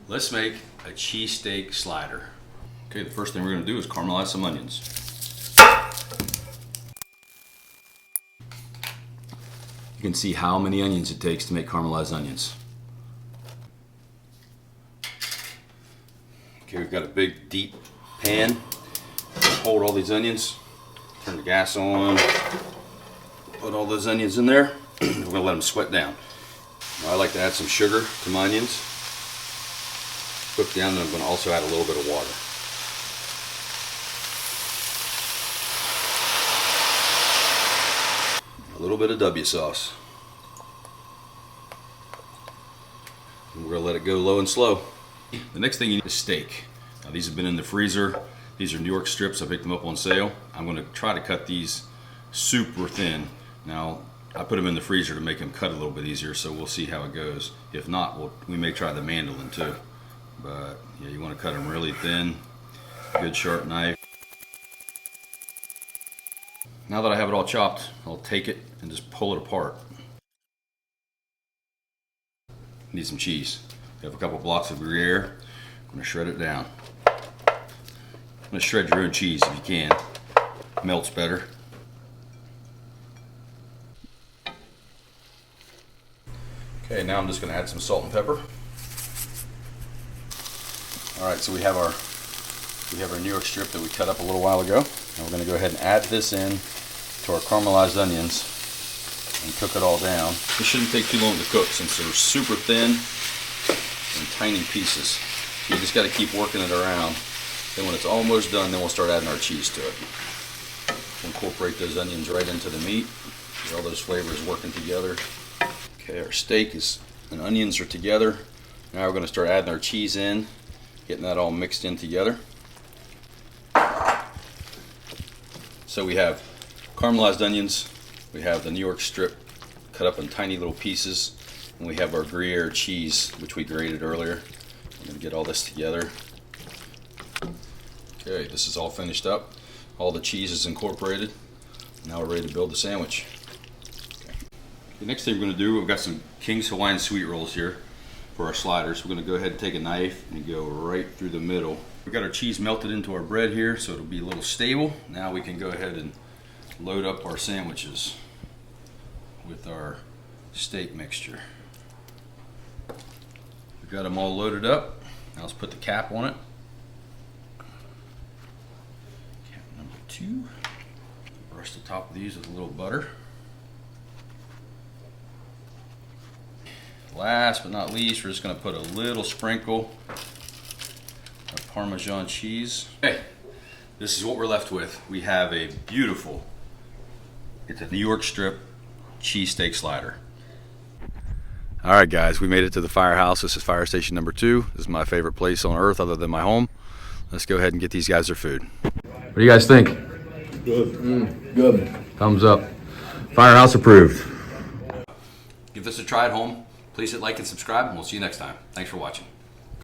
Let's make a cheesesteak slider. Okay, the first thing we're going to do is caramelize some onions. You can see how many onions it takes to make caramelized onions. Okay, we've got a big deep pan. Hold all these onions, turn the gas on, put all those onions in there. We're going to let them sweat down. Now, I like to add some sugar to my onions. Cook down, and I'm going to also add a little bit of water. A little bit of W sauce. And we're going to let it go low and slow. The next thing you need is steak. Now, these have been in the freezer. These are New York strips. I picked them up on sale. I'm going to try to cut these super thin. Now, I put them in the freezer to make them cut a little bit easier, so we'll see how it goes. If not, we may try the mandolin too. But yeah, you want to cut them really thin. Good sharp knife. Now that I have it all chopped, I'll take it and just pull it apart. Need some cheese. I have a couple blocks of gruyere. I'm going to shred it down. I'm going to shred your own cheese if you can. Melts better. Okay, now I'm just going to add some salt and pepper. Alright, so we have our New York strip that we cut up a little while ago. Now we're going to go ahead and add this in to our caramelized onions and cook it all down. This shouldn't take too long to cook since they're super thin and tiny pieces. You just got to keep working it around. Then when it's almost done, then we'll start adding our cheese to it. We'll incorporate those onions right into the meat. Get all those flavors working together. Okay, our steak and onions are together. Now we're going to start adding our cheese in, getting that all mixed in together. So we have caramelized onions, we have the New York strip cut up in tiny little pieces, and we have our Gruyere cheese, which we grated earlier. I'm going to get all this together. Okay, this is all finished up. All the cheese is incorporated. Now we're ready to build the sandwich. The next thing we're going to do, we've got some King's Hawaiian sweet rolls here for our sliders. We're going to go ahead and take a knife and go right through the middle. We've got our cheese melted into our bread here, so it'll be a little stable. Now we can go ahead and load up our sandwiches with our steak mixture. We've got them all loaded up. Now let's put the cap on it. Cap number 2. Brush the top of these with a little butter. Last but not least, we're just going to put a little sprinkle of Parmesan cheese. Okay, this is what we're left with. We have a beautiful, it's a New York strip cheesesteak slider. All right, guys, we made it to the firehouse. This is fire station number 2. This is my favorite place on earth other than my home. Let's go ahead and get these guys their food. What do you guys think? Good. Good. Thumbs up. Firehouse approved. Give this a try at home. Please hit like and subscribe, and we'll see you next time. Thanks for watching.